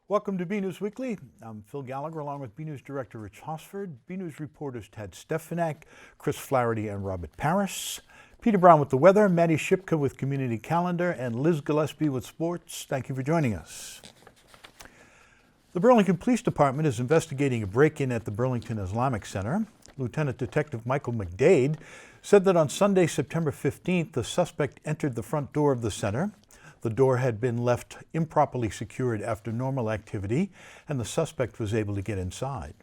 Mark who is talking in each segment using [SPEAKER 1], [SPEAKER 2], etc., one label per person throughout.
[SPEAKER 1] Welcome to BNEWS Weekly. I'm Phil Gallagher along with BNEWS Director Rich Hosford, BNEWS reporters Tad Stefanak, Chris Flaherty, and Robert Paris. Peter Brown with the weather, Maddie Shipka with Community Calendar, and Liz Gillespie with sports. Thank you for joining us. The Burlington Police Department is investigating a break-in at the Burlington Islamic Center. Lieutenant Detective Michael McDade said that on Sunday, September 15th, the suspect entered the front door of the center. The door had been left improperly secured after normal activity, and the suspect was able to get inside.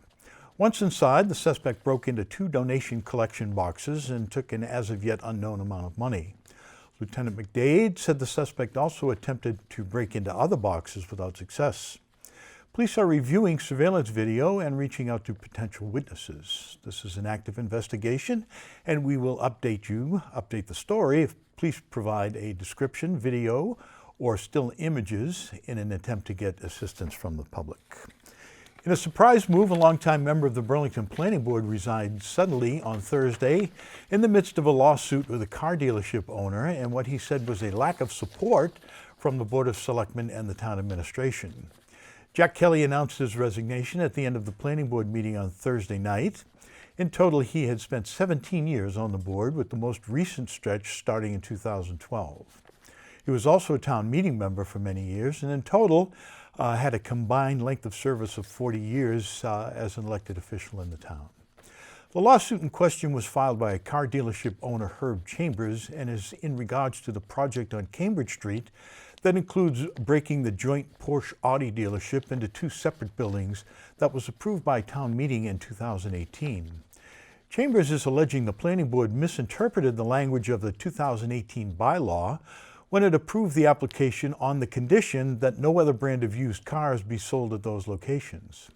[SPEAKER 1] Once inside, the suspect broke into 2 donation collection boxes and took an as-of-yet unknown amount of money. Lieutenant McDade said the suspect also attempted to break into other boxes without success. Police are reviewing surveillance video and reaching out to potential witnesses. This is an active investigation, and we will update the story if police provide a description, video, or still images in an attempt to get assistance from the public. In a surprise move, a longtime member of the Burlington Planning Board resigned suddenly on Thursday in the midst of a lawsuit with a car dealership owner and what he said was a lack of support from the Board of Selectmen and the town administration. Jack Kelly announced his resignation at the end of the Planning Board meeting on Thursday night. In total, he had spent 17 years on the board, with the most recent stretch starting in 2012. He was also a town meeting member for many years, and in total had a combined length of service of 40 years as an elected official in the town. The lawsuit in question was filed by a car dealership owner, Herb Chambers, and is in regards to the project on Cambridge Street that includes breaking the joint Porsche Audi dealership into 2 separate buildings that was approved by town meeting in 2018. Chambers is alleging the planning board misinterpreted the language of the 2018 bylaw when it approved the application on the condition that no other brand of used cars be sold at those locations.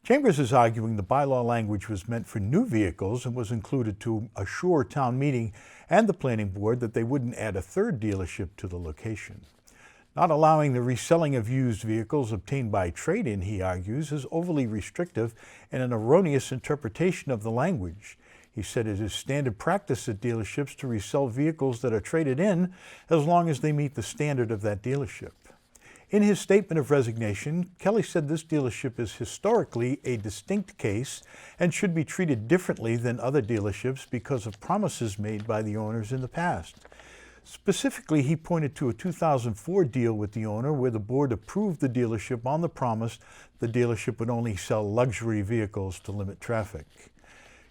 [SPEAKER 1] Chambers is arguing the bylaw language was meant for new vehicles and was included to assure town meeting and the planning board that they wouldn't add a 3rd dealership to the location. Not allowing the reselling of used vehicles obtained by trade-in, he argues, is overly restrictive and an erroneous interpretation of the language. He said it is standard practice at dealerships to resell vehicles that are traded in as long as they meet the standard of that dealership. In his statement of resignation, Kelly said this dealership is historically a distinct case and should be treated differently than other dealerships because of promises made by the owners in the past. Specifically, he pointed to a 2004 deal with the owner where the board approved the dealership on the promise the dealership would only sell luxury vehicles to limit traffic.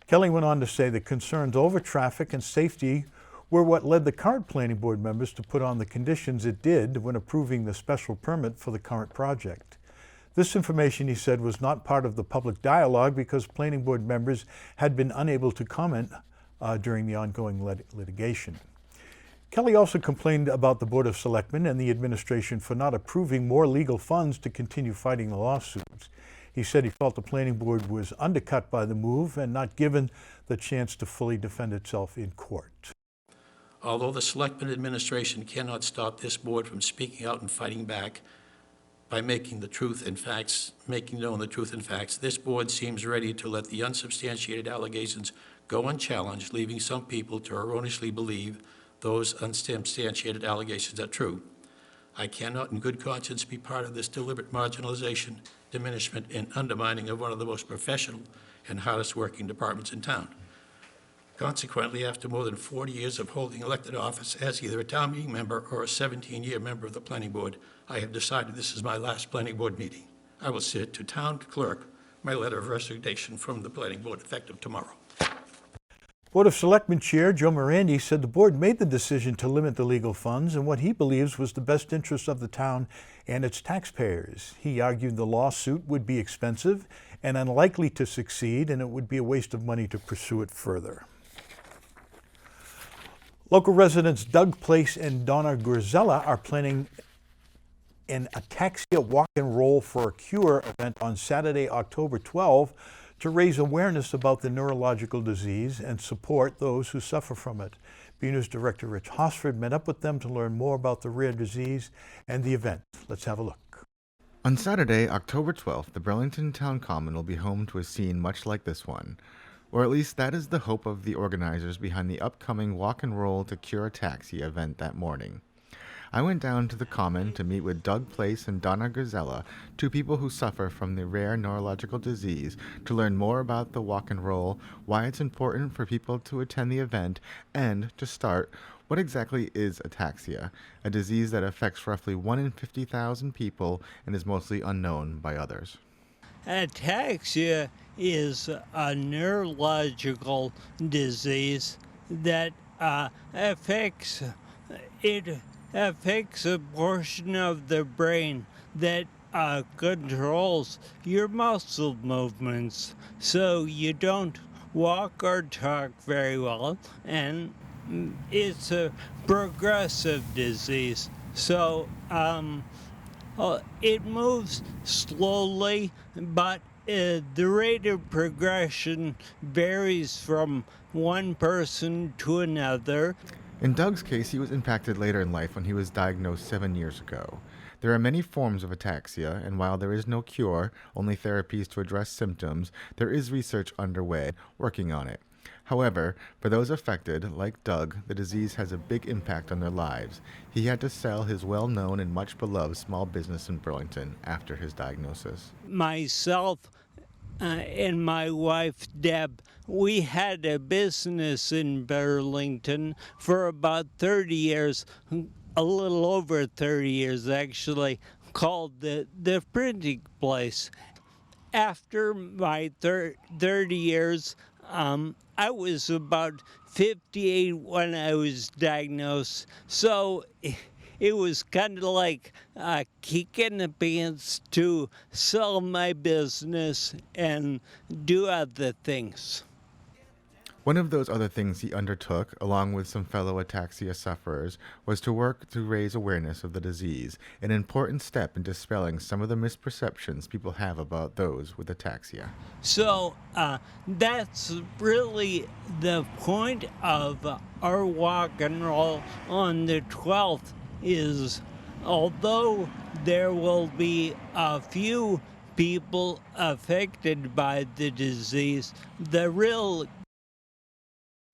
[SPEAKER 1] Kelly went on to say that concerns over traffic and safety were what led the current planning board members to put on the conditions it did when approving the special permit for the current project. This information, he said, was not part of the public dialogue because planning board members had been unable to comment during the ongoing litigation. Kelly also complained about the Board of Selectmen and the administration for not approving more legal funds to continue fighting the lawsuits. He said he felt the planning board was undercut by the move and not given the chance to fully defend itself in court.
[SPEAKER 2] Although the Selectmen administration cannot stop this board from speaking out and fighting back by making known the truth and facts, this board seems ready to let the unsubstantiated allegations go unchallenged, leaving some people to erroneously believe those unsubstantiated allegations are true. I cannot in good conscience be part of this deliberate marginalization, diminishment, and undermining of one of the most professional and hardest working departments in town. Consequently, after more than 40 years of holding elected office as either a town meeting member or a 17-year member of the planning board, I have decided this is my last planning board meeting. I will submit to town clerk my letter of resignation from the planning board effective tomorrow.
[SPEAKER 1] Board of Selectmen Chair Joe Morandi said the board made the decision to limit the legal funds in what he believes was the best interest of the town and its taxpayers. He argued the lawsuit would be expensive and unlikely to succeed, and it would be a waste of money to pursue it further. Local residents Doug Place and Donna Gurzella are planning an Ataxia Walk and Roll for a Cure event on Saturday, October 12, to raise awareness about the neurological disease and support those who suffer from it. BNEWS Director Rich Hosford met up with them to learn more about the rare disease and the event. Let's have a look.
[SPEAKER 3] On Saturday, October 12th, the Burlington Town Common will be home to a scene much like this one. Or at least that is the hope of the organizers behind the upcoming Walk and Roll to Cure Ataxia event that morning. I went down to the Common to meet with Doug Place and Donna Grisella, two people who suffer from the rare neurological disease, to learn more about the walk and roll, why it's important for people to attend the event, and, to start, what exactly is ataxia, a disease that affects roughly 1 in 50,000 people and is mostly unknown by others.
[SPEAKER 4] Ataxia is a neurological disease that affects a portion of the brain that controls your muscle movements, so you don't walk or talk very well, and it's a progressive disease. So it moves slowly, but the rate of progression varies from one person to another.
[SPEAKER 3] In Doug's case, he was impacted later in life when he was diagnosed 7 years ago. There are many forms of ataxia, and while there is no cure, only therapies to address symptoms, there is research underway working on it. However, for those affected, like Doug, the disease has a big impact on their lives. He had to sell his well-known and much-beloved small business in Burlington after his diagnosis.
[SPEAKER 4] Myself and my wife, Deb, we had a business in Burlington for about 30 years, a little over 30 years actually, called the Printing Place. After my 30 years, I was about 58 when I was diagnosed, so it was kind of like a kick in the pants to sell my business and do other things.
[SPEAKER 3] One of those other things he undertook, along with some fellow ataxia sufferers, was to work to raise awareness of the disease, an important step in dispelling some of the misperceptions people have about those with ataxia.
[SPEAKER 4] So that's really the point of our walk and roll on the 12th is, although there will be a few people affected by the disease, the real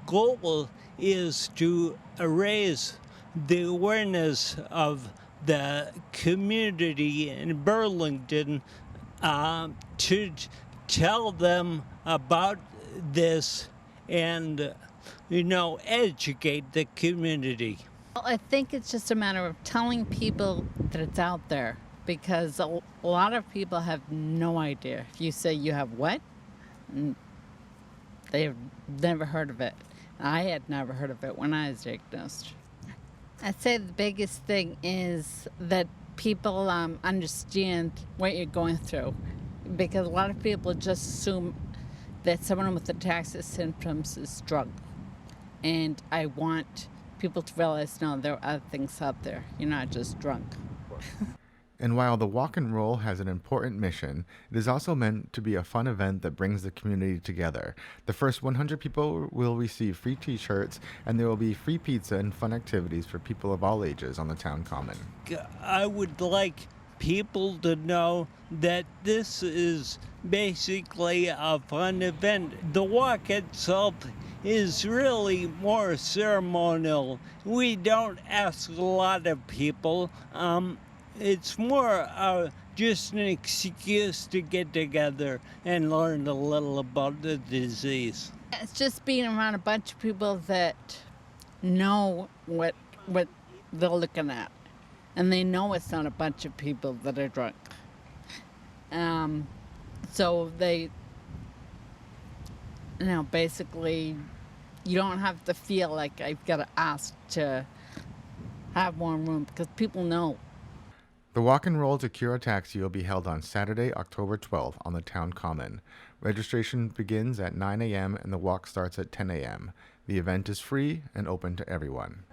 [SPEAKER 4] goal is to raise the awareness of the community in Burlington, to tell them about this and, educate the community.
[SPEAKER 5] Well, I think it's just a matter of telling people that it's out there, because a lot of people have no idea. If you say you have what, they've never heard of it. I had never heard of it when I was diagnosed. I'd say the biggest thing is that people understand what you're going through, because a lot of people just assume that someone with ataxia symptoms is drunk. And I want people to realize, no, there are other things out there. You're not just drunk.
[SPEAKER 3] And while the Walk and Roll has an important mission, it is also meant to be a fun event that brings the community together. The first 100 people will receive free t-shirts, and there will be free pizza and fun activities for people of all ages on the town common.
[SPEAKER 4] I would like people to know that this is basically a fun event. The walk itself is really more ceremonial. We don't ask a lot of people. It's more just an excuse to get together and learn a little about the disease.
[SPEAKER 5] It's just being around a bunch of people that know what they're looking at. And they know it's not a bunch of people that are drunk. So they, basically, you don't have to feel like I've got to ask to have more room, because people know.
[SPEAKER 3] The Walk and Roll to Cure Ataxia will be held on Saturday, October 12th on the town common. Registration begins at 9 a.m. and the walk starts at 10 a.m. The event is free and open to everyone.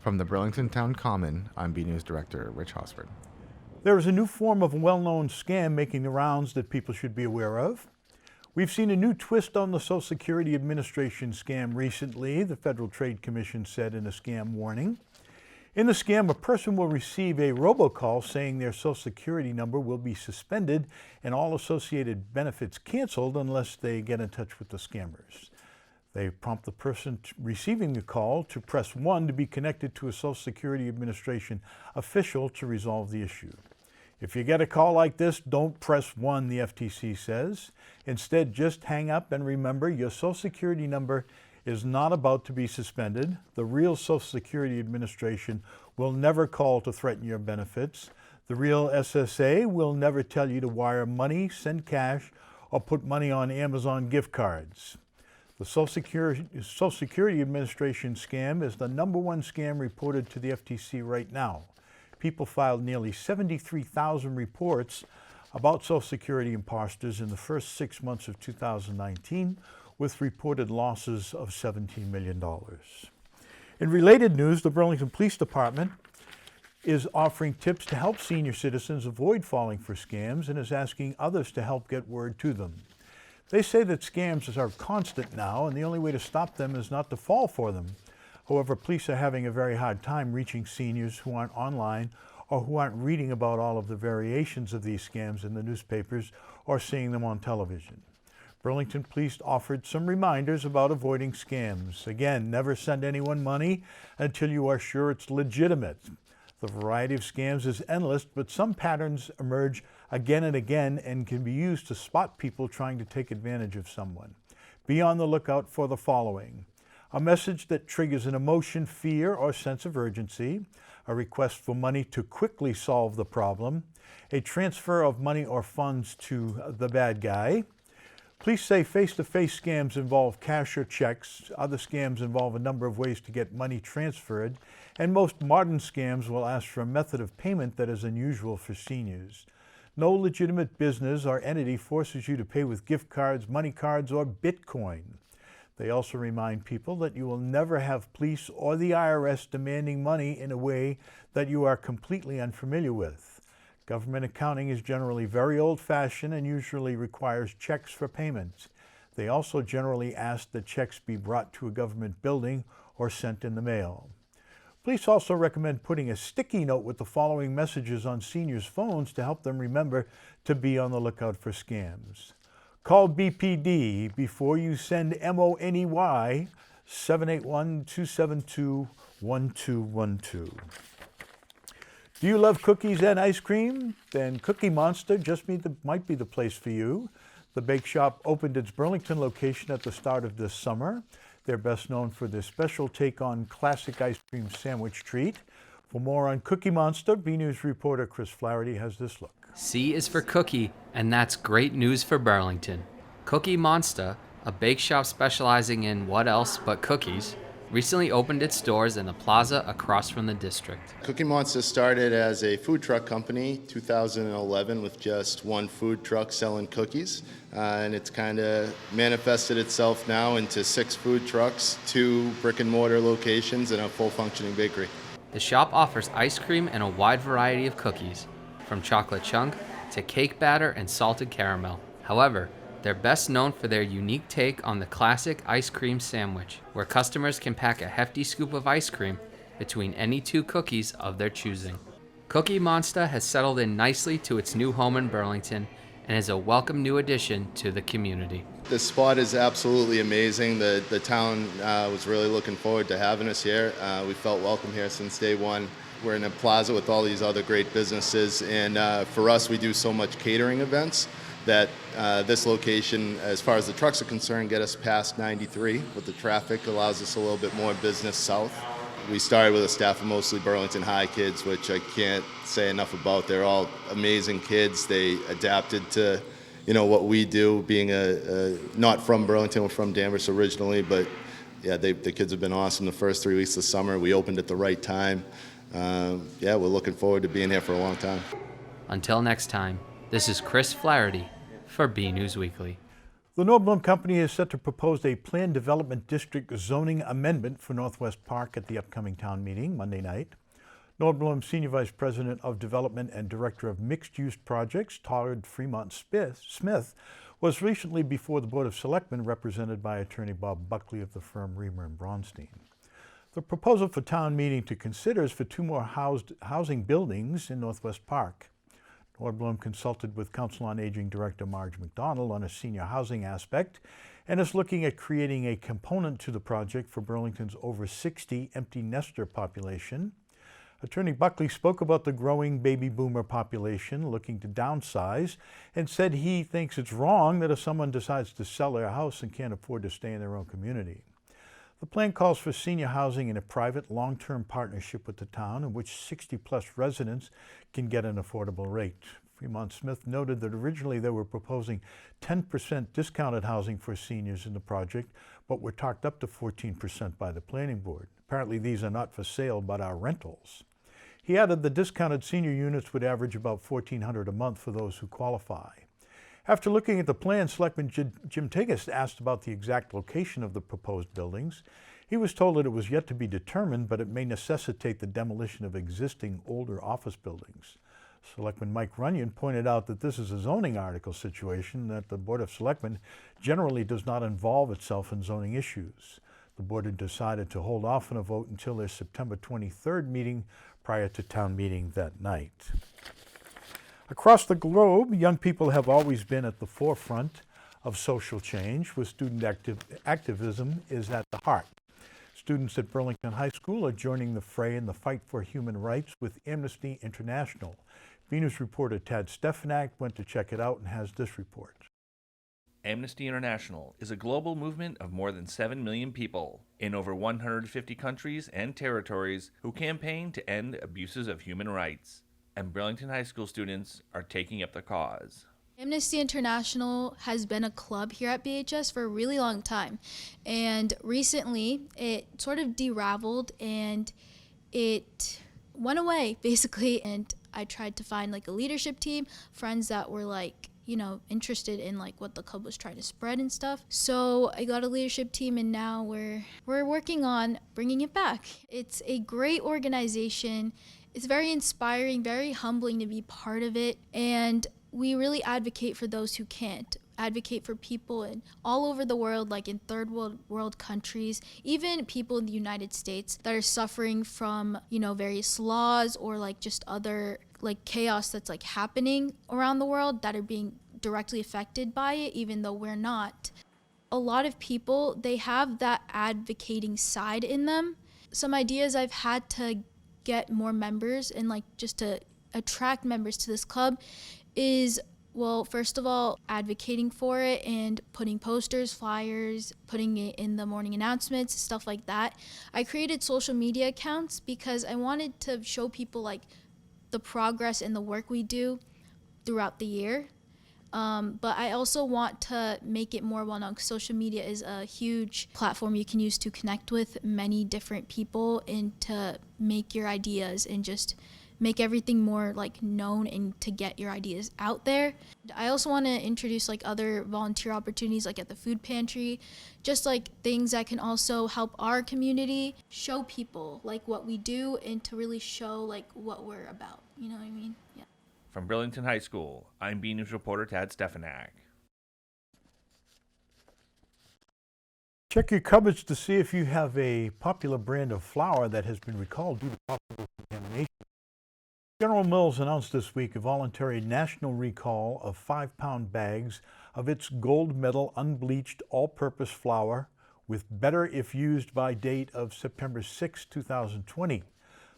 [SPEAKER 3] From the Burlington Town Common, I'm BNEWS Director Rich Hosford.
[SPEAKER 1] There is a new form of well-known scam making the rounds that people should be aware of. We've seen a new twist on the Social Security Administration scam recently, the Federal Trade Commission said in a scam warning. In the scam, a person will receive a robocall saying their Social Security number will be suspended and all associated benefits canceled unless they get in touch with the scammers. They prompt the person receiving the call to press 1 to be connected to a Social Security Administration official to resolve the issue. If you get a call like this, don't press 1, the FTC says. Instead, just hang up and remember your Social Security number is not about to be suspended. The real Social Security Administration will never call to threaten your benefits. The real SSA will never tell you to wire money, send cash, or put money on Amazon gift cards. The Social Security Administration scam is the #1 scam reported to the FTC right now. People filed nearly 73,000 reports about Social Security imposters in the first 6 months of 2019, with reported losses of $17 million. In related news, the Burlington Police Department is offering tips to help senior citizens avoid falling for scams and is asking others to help get word to them. They say that scams are constant now, and the only way to stop them is not to fall for them. However, police are having a very hard time reaching seniors who aren't online or who aren't reading about all of the variations of these scams in the newspapers or seeing them on television. Burlington Police offered some reminders about avoiding scams. Again, never send anyone money until you are sure it's legitimate. The variety of scams is endless, but some patterns emerge again and again and can be used to spot people trying to take advantage of someone. Be on the lookout for the following: a message that triggers an emotion, fear, or sense of urgency, a request for money to quickly solve the problem, a transfer of money or funds to the bad guy. Police say face-to-face scams involve cash or checks. Other scams involve a number of ways to get money transferred, and most modern scams will ask for a method of payment that is unusual for seniors. No legitimate business or entity forces you to pay with gift cards, money cards, or Bitcoin. They also remind people that you will never have police or the IRS demanding money in a way that you are completely unfamiliar with. Government accounting is generally very old-fashioned and usually requires checks for payments. They also generally ask that checks be brought to a government building or sent in the mail. Police also recommend putting a sticky note with the following messages on seniors' phones to help them remember to be on the lookout for scams. Call BPD before you send MONEY, 781-272-1212. Do you love cookies and ice cream? Then Cookie Monstah might be the place for you. The bake shop opened its Burlington location at the start of this summer. They're best known for their special take on classic ice cream sandwich treat. For more on Cookie Monstah, BNews reporter Chris Flaherty has this look.
[SPEAKER 6] C is for cookie, and that's great news for Burlington. Cookie Monstah, a bake shop specializing in what else but cookies, recently opened its doors in the plaza across from the district.
[SPEAKER 7] Cookie Monstah started as a food truck company 2011 with just one food truck selling cookies, and it's kind of manifested itself now into 6 food trucks, 2 brick and mortar locations, and a full functioning bakery.
[SPEAKER 6] The shop offers ice cream and a wide variety of cookies, from chocolate chunk to cake batter and salted caramel. However, they're best known for their unique take on the classic ice cream sandwich, where customers can pack a hefty scoop of ice cream between any 2 cookies of their choosing. Cookie Monstah has settled in nicely to its new home in Burlington and is a welcome new addition to the community.
[SPEAKER 7] The spot is absolutely amazing. The town was really looking forward to having us here. We felt welcome here since day one. We're in a plaza with all these other great businesses, and for us, we do so much catering events that this location, as far as the trucks are concerned, get us past 93 with the traffic, allows us a little bit more business south. We started with a staff of mostly Burlington High kids, which I can't say enough about. They're all amazing kids. They adapted to, what we do, being not from Burlington, we're from Danvers originally, but yeah, the kids have been awesome the first 3 weeks of summer. We opened at the right time. We're looking forward to being here for a long time.
[SPEAKER 6] Until next time, this is Chris Flaherty for BNEWS Weekly.
[SPEAKER 1] The Nordblum Company is set to propose a planned development district zoning amendment for Northwest Park at the upcoming town meeting Monday night. Nordblum Senior Vice President of Development and Director of Mixed-Use Projects, Todd Fremont Smith, was recently before the Board of Selectmen, represented by attorney Bob Buckley of the firm Reamer and Bronstein. The proposal for town meeting to consider is for 2 more housing buildings in Northwest Park. Nordblom consulted with Council on Aging Director Marge McDonald on a senior housing aspect and is looking at creating a component to the project for Burlington's over 60 empty nester population. Attorney Buckley spoke about the growing baby boomer population looking to downsize and said he thinks it's wrong that if someone decides to sell their house and can't afford to stay in their own community. The plan calls for senior housing in a private long-term partnership with the town in which 60-plus residents can get an affordable rate. Fremont Smith noted that originally they were proposing 10% discounted housing for seniors in the project, but were talked up to 14% by the planning board. Apparently these are not for sale, but are rentals. He added the discounted senior units would average about $1,400 a month for those who qualify. After looking at the plan, Selectman Jim Tigas asked about the exact location of the proposed buildings. He was told that it was yet to be determined, but it may necessitate the demolition of existing older office buildings. Selectman Mike Runyon pointed out that this is a zoning article situation, that the Board of Selectmen generally does not involve itself in zoning issues. The board had decided to hold off on a vote until their September 23rd meeting prior to town meeting that night. Across the globe, young people have always been at the forefront of social change, with student activism is at the heart. Students at Burlington High School are joining the fray in the fight for human rights with Amnesty International. BNEWS reporter Tad Stefanak went to check it out and has this report.
[SPEAKER 8] Amnesty International is a global movement of more than 7 million people in over 150 countries and territories who campaign to end abuses of human rights. And Burlington High School students are taking up the cause.
[SPEAKER 9] Amnesty International has been a club here at BHS for a really long time. And recently it sort of deraveled and it went away basically. And I tried to find like a leadership team, friends that were like, you know, interested in like what the club was trying to spread and stuff. So I got a leadership team and now we're working on bringing it back. It's a great organization. It's very inspiring, very humbling to be part of it, and we really advocate for those who can't. Advocate for people in all over the world, like in third world countries, even people in the United States that are suffering from, you know, various laws or like just other like chaos that's like happening around the world that are being directly affected by it, even though we're not. A lot of people, they have that advocating side in them. Some ideas I've had to get more members and like just to attract members to this club is, well, first of all, advocating for it and putting posters, flyers, putting it in the morning announcements, stuff like that. I created social media accounts because I wanted to show people like the progress and the work we do throughout the year. But I also want to make it more well-known because social media is a huge platform you can use to connect with many different people and to make your ideas and just make everything more like known and to get your ideas out there. I also want to introduce like other volunteer opportunities like at the food pantry, just like things that can also help our community, show people like what we do and to really show like what we're about. You know what I mean? Yeah.
[SPEAKER 8] From Burlington High School, I'm BNews reporter Tad Stefanak.
[SPEAKER 1] Check your cupboards to see if you have a popular brand of flour that has been recalled due to possible contamination. General Mills announced this week a voluntary national recall of 5-pound bags of its gold medal unbleached all-purpose flour with better if used by date of September 6, 2020.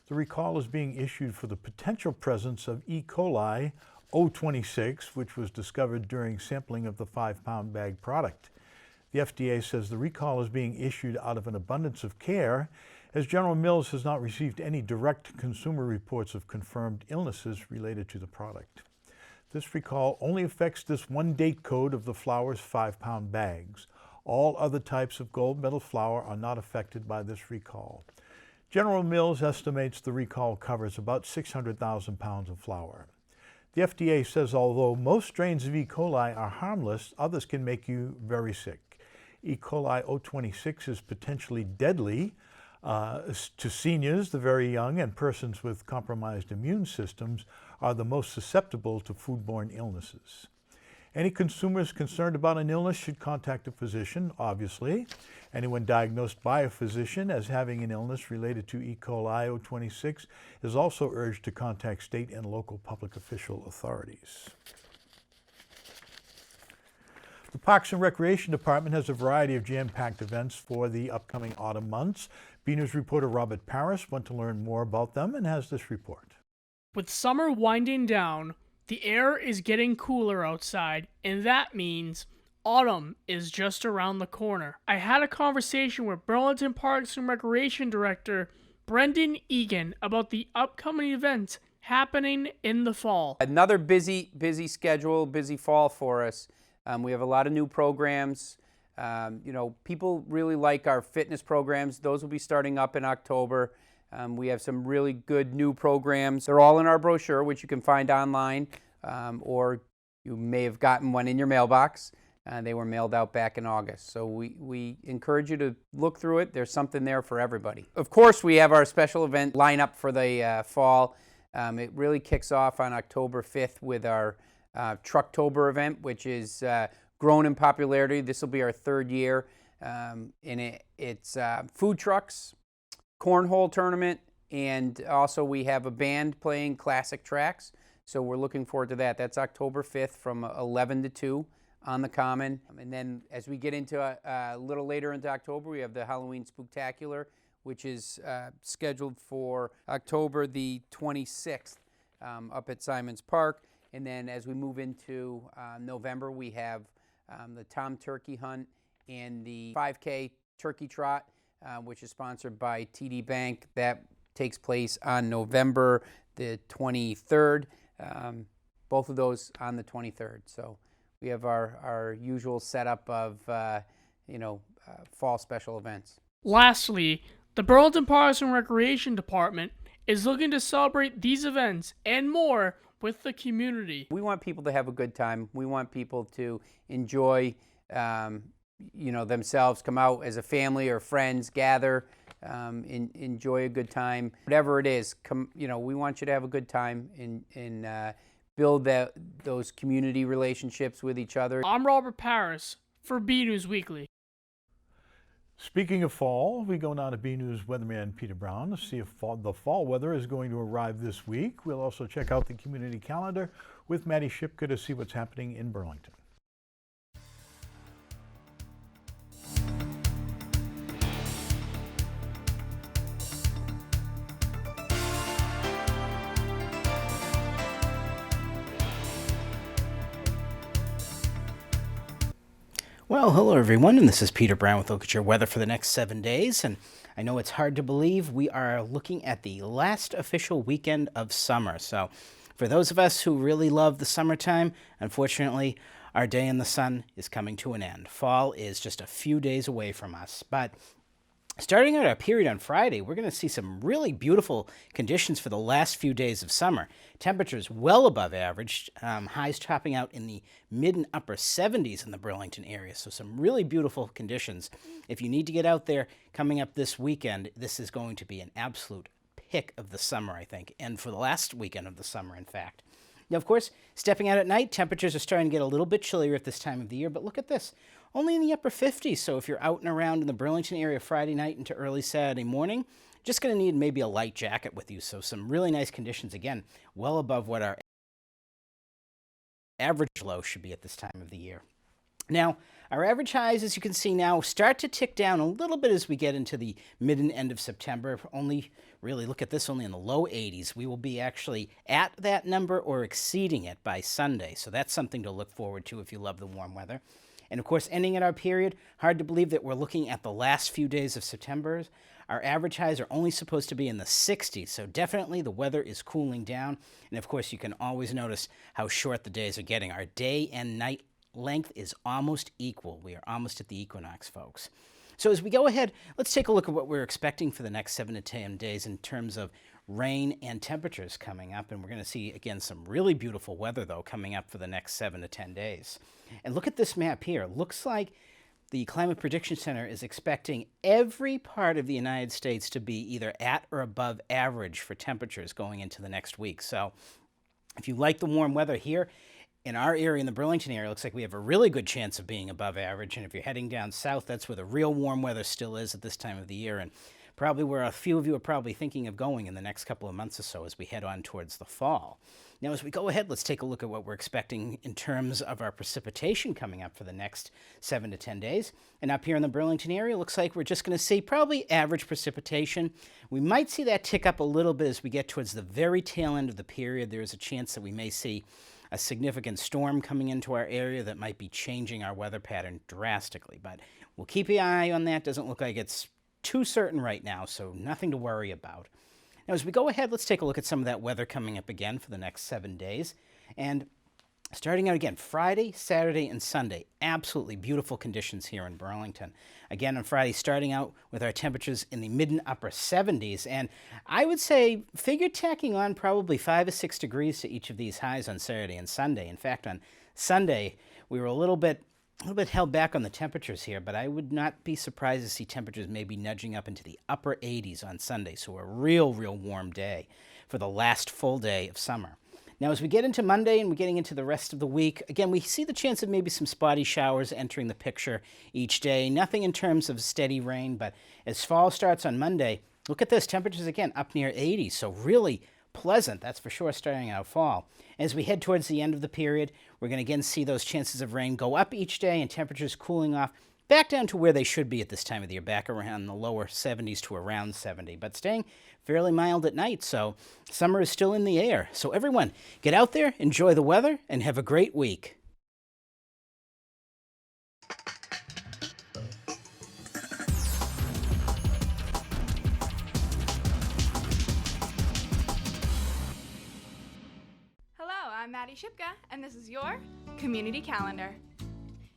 [SPEAKER 1] The recall is being issued for the potential presence of E. coli O26, which was discovered during sampling of the 5-pound bag product. The FDA says the recall is being issued out of an abundance of care, as General Mills has not received any direct consumer reports of confirmed illnesses related to the product. This recall only affects this one date code of the flour's 5-pound bags. All other types of gold medal flour are not affected by this recall. General Mills estimates the recall covers about 600,000 pounds of flour. The FDA says although most strains of E. coli are harmless, others can make you very sick. E. coli O26 is potentially deadly to seniors, the very young, and persons with compromised immune systems are the most susceptible to foodborne illnesses. Any consumers concerned about an illness should contact a physician, obviously. Anyone diagnosed by a physician as having an illness related to E. coli 026 is also urged to contact state and local public official authorities. The Parks and Recreation Department has a variety of jam-packed events for the upcoming autumn months. BNews reporter Robert Paris went to learn more about them and has this report.
[SPEAKER 10] With summer winding down, the air is getting cooler outside, and that means autumn is just around the corner. I had a conversation with Burlington Parks and Recreation Director Brendan Egan about the upcoming events happening in the fall.
[SPEAKER 11] Another busy schedule, busy fall for us. We have a lot of new programs. People really like our fitness programs. Those will be starting up in October. We have some really good new programs. They're all in our brochure, which you can find online, or you may have gotten one in your mailbox. They were mailed out back in August. So we encourage you to look through it. There's something there for everybody. Of course, we have our special event lineup for the fall. It really kicks off on October 5th with our Trucktober event, which is grown in popularity. This will be our third year. And it's food trucks, cornhole tournament, and also we have a band playing classic tracks. So we're looking forward to that. That's October 5th from 11 to 2 on the Common. And then as we get into a little later into October, we have the Halloween Spooktacular, which is scheduled for October the 26th up at Simons Park. And then as we move into November, we have the Tom Turkey Hunt and the 5K Turkey Trot, which is sponsored by TD Bank. That takes place on November the 23rd. Both of those on the 23rd. So we have our usual setup of fall special events.
[SPEAKER 10] Lastly, the Burlington Parks and Recreation Department is looking to celebrate these events and more with the community.
[SPEAKER 11] We want people to have a good time. We want people to enjoy themselves, come out as a family or friends, gather, enjoy a good time. Whatever it is, we want you to have a good time and build those community relationships with each other.
[SPEAKER 10] I'm Robert Paris for BNEWS Weekly.
[SPEAKER 1] Speaking of fall, we go now to BNews weatherman Peter Brown to see if the fall weather is going to arrive this week. We'll also check out the community calendar with Maddie Shipka to see what's happening in Burlington.
[SPEAKER 12] Well, hello everyone, and this is Peter Brown with a look at your weather for the next 7 days. And I know it's hard to believe we are looking at the last official weekend of summer. So for those of us who really love the summertime, unfortunately, our day in the sun is coming to an end. Fall is just a few days away from us. But starting out our period on Friday, we're going to see some really beautiful conditions for the last few days of summer. Temperatures well above average, highs topping out in the mid and upper 70s in the Burlington area. So some really beautiful conditions. If you need to get out there coming up this weekend, this is going to be an absolute pick of the summer, I think, and for the last weekend of the summer, in fact. Now, of course, stepping out at night, temperatures are starting to get a little bit chillier at this time of the year, but look at this. Only in the upper 50s, so if you're out and around in the Burlington area Friday night into early Saturday morning, just going to need maybe a light jacket with you. So some really nice conditions, again, well above what our average low should be at this time of the year. Now, our average highs, as you can see now, start to tick down a little bit as we get into the mid and end of September. Only, really, look at this, only in the low 80s. We will be actually at that number or exceeding it by Sunday. So that's something to look forward to if you love the warm weather. And of course, ending at our period, hard to believe that we're looking at the last few days of September. Our average highs are only supposed to be in the 60s, so definitely the weather is cooling down. And of course, you can always notice how short the days are getting. Our day and night length is almost equal. We are almost at the equinox, folks. So as we go ahead, let's take a look at what we're expecting for the next 7 to 10 days in terms of rain and temperatures coming up. And we're going to see, again, some really beautiful weather, though, coming up for the next 7 to 10 days. And look at this map here. Looks like the Climate Prediction Center is expecting every part of the United States to be either at or above average for temperatures going into the next week. So if you like the warm weather here, in our area, in the Burlington area, it looks like we have a really good chance of being above average. And if you're heading down south, that's where the real warm weather still is at this time of the year, and probably where a few of you are probably thinking of going in the next couple of months or so as we head on towards the fall. Now, as we go ahead, let's take a look at what we're expecting in terms of our precipitation coming up for the next 7 to 10 days. And up here in the Burlington area, looks like we're just going to see probably average precipitation. We might see that tick up a little bit as we get towards the very tail end of the period. There is a chance that we may see a significant storm coming into our area that might be changing our weather pattern drastically. But we'll keep an eye on that. Doesn't look like it's too certain right now, so nothing to worry about. Now, as we go ahead, let's take a look at some of that weather coming up again for the next 7 days. And starting out again, Friday, Saturday, and Sunday, absolutely beautiful conditions here in Burlington. Again, on Friday, starting out with our temperatures in the mid and upper 70s. And I would say figure tacking on probably 5 or 6 degrees to each of these highs on Saturday and Sunday. In fact, on Sunday, we were a little bit held back on the temperatures here, but I would not be surprised to see temperatures maybe nudging up into the upper 80s on Sunday. So a real warm day for the last full day of summer. Now, as we get into Monday and we're getting into the rest of the week, again, we see the chance of maybe some spotty showers entering the picture each day. Nothing in terms of steady rain, but as fall starts on Monday, look at this, temperatures again up near 80, so really pleasant, that's for sure, starting out fall. As we head towards the end of the period, we're going to again see those chances of rain go up each day and temperatures cooling off back down to where they should be at this time of the year, back around the lower 70s to around 70, but staying fairly mild at night, so summer is still in the air. So everyone, get out there, enjoy the weather, and have a great week.
[SPEAKER 13] I'm Maddie Shipka, and this is your Community Calendar.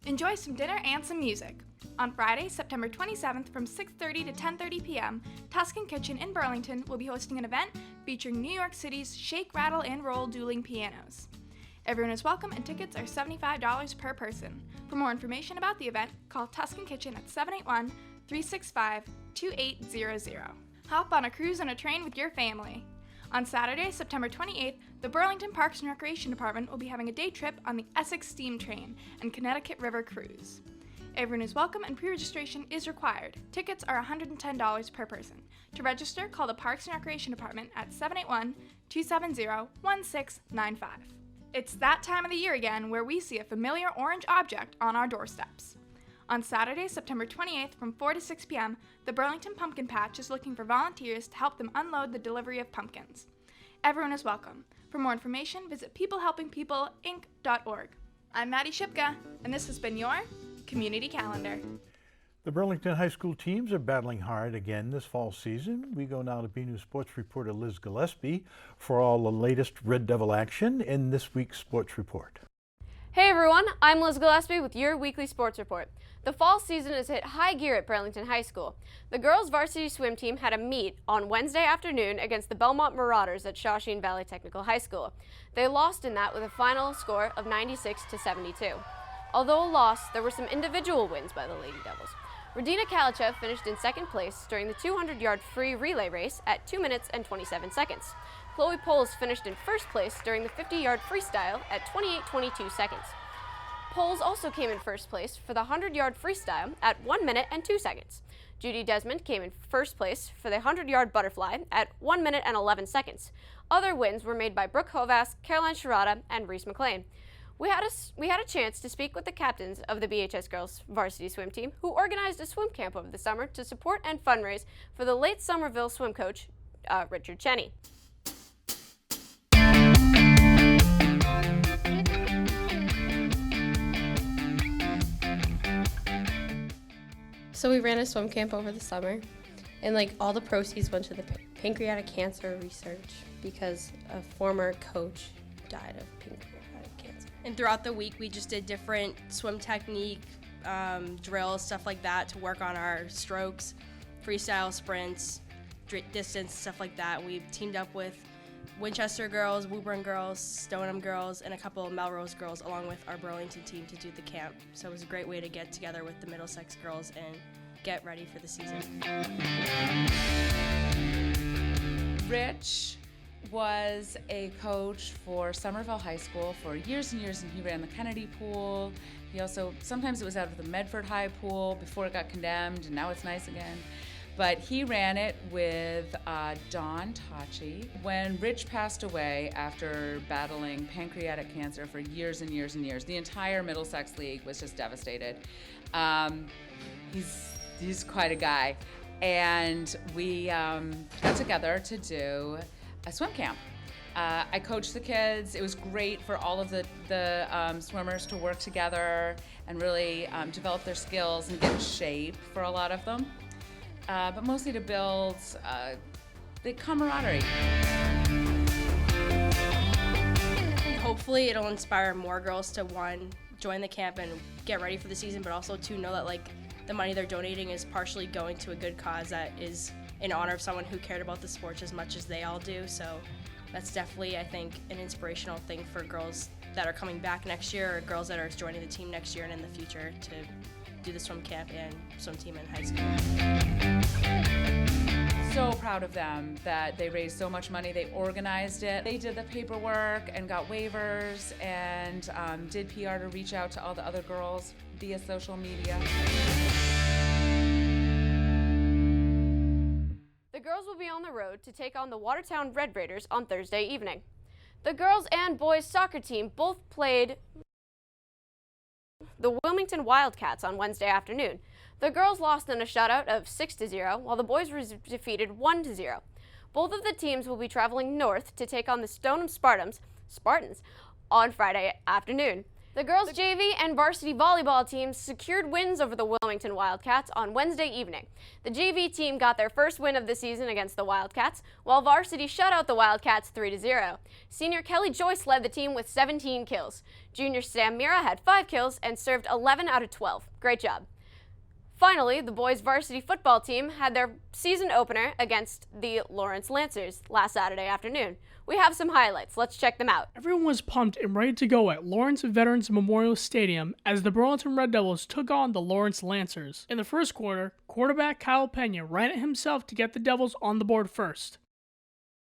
[SPEAKER 13] Enjoy some dinner and some music. On Friday, September 27th from 6:30 to 10:30 p.m., Tuscan Kitchen in Burlington will be hosting an event featuring New York City's Shake, Rattle, and Roll dueling pianos. Everyone is welcome and tickets are $75 per person. For more information about the event, call Tuscan Kitchen at 781-365-2800. Hop on a cruise and a train with your family. On Saturday, September 28th, the Burlington Parks and Recreation Department will be having a day trip on the Essex Steam Train and Connecticut River Cruise. Everyone is welcome and pre-registration is required. Tickets are $110 per person. To register, call the Parks and Recreation Department at 781-270-1695. It's that time of the year again where we see a familiar orange object on our doorsteps. On Saturday, September 28th from 4 to 6 p.m., the Burlington Pumpkin Patch is looking for volunteers to help them unload the delivery of pumpkins. Everyone is welcome. For more information, visit peoplehelpingpeopleinc.org. I'm Maddie Shipka, and this has been your Community Calendar.
[SPEAKER 1] The Burlington High School teams are battling hard again this fall season. We go now to BNEWS sports reporter Liz Gillespie for all the latest Red Devil action in this week's sports report.
[SPEAKER 14] Hey everyone, I'm Liz Gillespie with your weekly sports report. The fall season has hit high gear at Burlington High School. The girls' varsity swim team had a meet on Wednesday afternoon against the Belmont Marauders at Shawshene Valley Technical High School. They lost in that with a final score of 96-72. Although a loss, there were some individual wins by the Lady Devils. Radina Kalichev finished in second place during the 200-yard free relay race at 2 minutes and 27 seconds. Chloe Poles finished in first place during the 50-yard freestyle at 28:22 seconds. Poles also came in first place for the 100-yard freestyle at 1 minute and 2 seconds. Judy Desmond came in first place for the 100-yard butterfly at 1 minute and 11 seconds. Other wins were made by Brooke Hovas, Caroline Sharada, and Reese McLean. We had a chance to speak with the captains of the BHS girls varsity swim team, who organized a swim camp over the summer to support and fundraise for the late Somerville swim coach, Richard Cheney.
[SPEAKER 15] So we ran a swim camp over the summer, and all the proceeds went to the pancreatic cancer research because a former coach died of pancreatic cancer.
[SPEAKER 16] And throughout the week, we just did different swim technique, drills, stuff like that to work on our strokes, freestyle sprints, distance, stuff like that. We teamed up with Winchester girls, Woburn girls, Stoneham girls, and a couple of Melrose girls along with our Burlington team to do the camp. So it was a great way to get together with the Middlesex girls and get ready for the season.
[SPEAKER 17] Rich was a coach for Somerville High School for years and years, and he ran the Kennedy pool. He also, sometimes it was out of the Medford High pool before it got condemned, and now it's nice again. But he ran it with Don Tachi. When Rich passed away after battling pancreatic cancer for years and years and years, the entire Middlesex League was just devastated. He's quite a guy. And we got together to do a swim camp. I coached the kids. It was great for all of the swimmers to work together and really develop their skills and get in shape for a lot of them. But mostly to build the camaraderie.
[SPEAKER 16] Hopefully it'll inspire more girls to, one, join the camp and get ready for the season, but also to know that like the money they're donating is partially going to a good cause that is in honor of someone who cared about the sports as much as they all do. So that's definitely, I think, an inspirational thing for girls that are coming back next year or girls that are joining the team next year and in the future to do the swim camp and swim team in high school.
[SPEAKER 17] So proud of them that they raised so much money. They organized it. They did the paperwork and got waivers and did PR to reach out to all the other girls via social media.
[SPEAKER 14] The girls will be on the road to take on the Watertown Red Raiders on Thursday evening. The girls and boys soccer team both played the Wilmington Wildcats on Wednesday afternoon. The girls lost in a shutout of 6-0, while the boys were defeated 1-0. Both of the teams will be traveling north to take on the Stoneham Spartans on Friday afternoon. The girls' JV and varsity volleyball teams secured wins over the Wilmington Wildcats on Wednesday evening. The JV team got their first win of the season against the Wildcats, while varsity shut out the Wildcats 3-0. Senior Kelly Joyce led the team with 17 kills. Junior Sam Mira had 5 kills and served 11 out of 12. Great job. Finally, the boys' varsity football team had their season opener against the Lawrence Lancers last Saturday afternoon. We have some highlights. Let's check them out.
[SPEAKER 10] Everyone was pumped and ready to go at Lawrence Veterans Memorial Stadium as the Burlington Red Devils took on the Lawrence Lancers. In the first quarter, quarterback Kyle Pena ran it himself to get the Devils on the board first.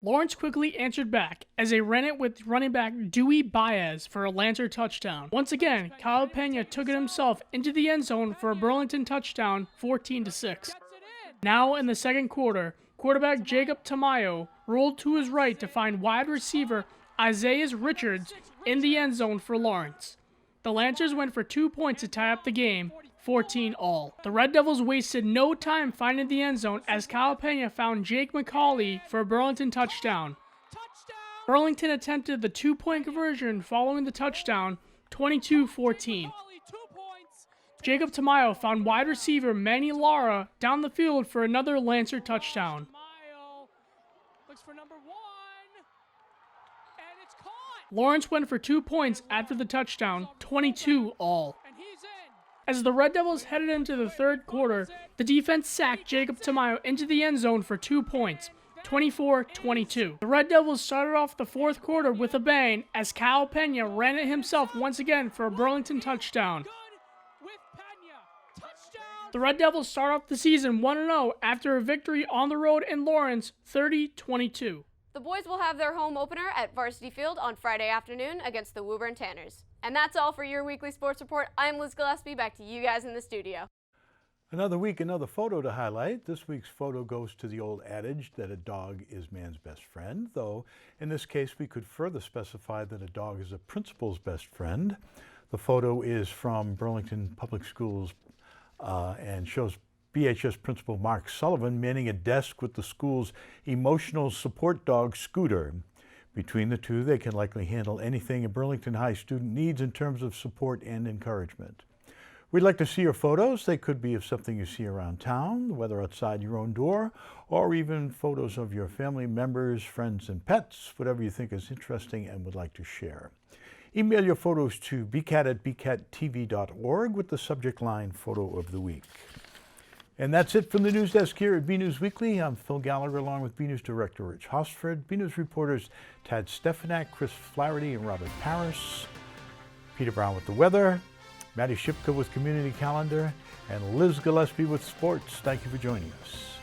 [SPEAKER 10] Lawrence quickly answered back as they ran it with running back Dewey Baez for a Lancer touchdown. Once again, Kyle Pena took it himself into the end zone for a Burlington touchdown, 14-6. Now in the second quarter, quarterback Jacob Tamayo rolled to his right to find wide receiver Isaiah Richards in the end zone for Lawrence. The Lancers went for 2 points to tie up the game, 14-all. The Red Devils wasted no time finding the end zone as Kyle Pena found Jake McCauley for a Burlington touchdown. Burlington attempted the 2-point conversion following the touchdown, 22-14. Jacob Tamayo found wide receiver Manny Lara down the field for another Lancer touchdown. Lawrence went for 2 points after the touchdown, 22-all. As the Red Devils headed into the third quarter, the defense sacked Jacob Tamayo into the end zone for 2 points, 24-22. The Red Devils started off the fourth quarter with a bang as Kyle Pena ran it himself once again for a Burlington touchdown. The Red Devils start off the season 1-0 after a victory on the road in Lawrence, 30-22.
[SPEAKER 14] The boys will have their home opener at Varsity Field on Friday afternoon against the Woburn Tanners. And that's all for your weekly sports report. I'm Liz Gillespie. Back to you guys in the studio.
[SPEAKER 1] Another week, another photo to highlight. This week's photo goes to the old adage that a dog is man's best friend, though in this case we could further specify that a dog is a principal's best friend. The photo is from Burlington Public Schools and shows BHS Principal Mark Sullivan manning a desk with the school's emotional support dog, Scooter. Between the two, they can likely handle anything a Burlington High student needs in terms of support and encouragement. We'd like to see your photos. They could be of something you see around town, whether outside your own door, or even photos of your family members, friends, and pets, whatever you think is interesting and would like to share. Email your photos to bcat@bcattv.org with the subject line Photo of the Week. And that's it from the news desk here at BNEWS Weekly. I'm Phil Gallagher along with BNEWS Director Rich Hosford, BNEWS reporters Tad Stefanak, Chris Flaherty, and Robert Paris, Peter Brown with the weather, Maddie Shipka with Community Calendar, and Liz Gillespie with sports. Thank you for joining us.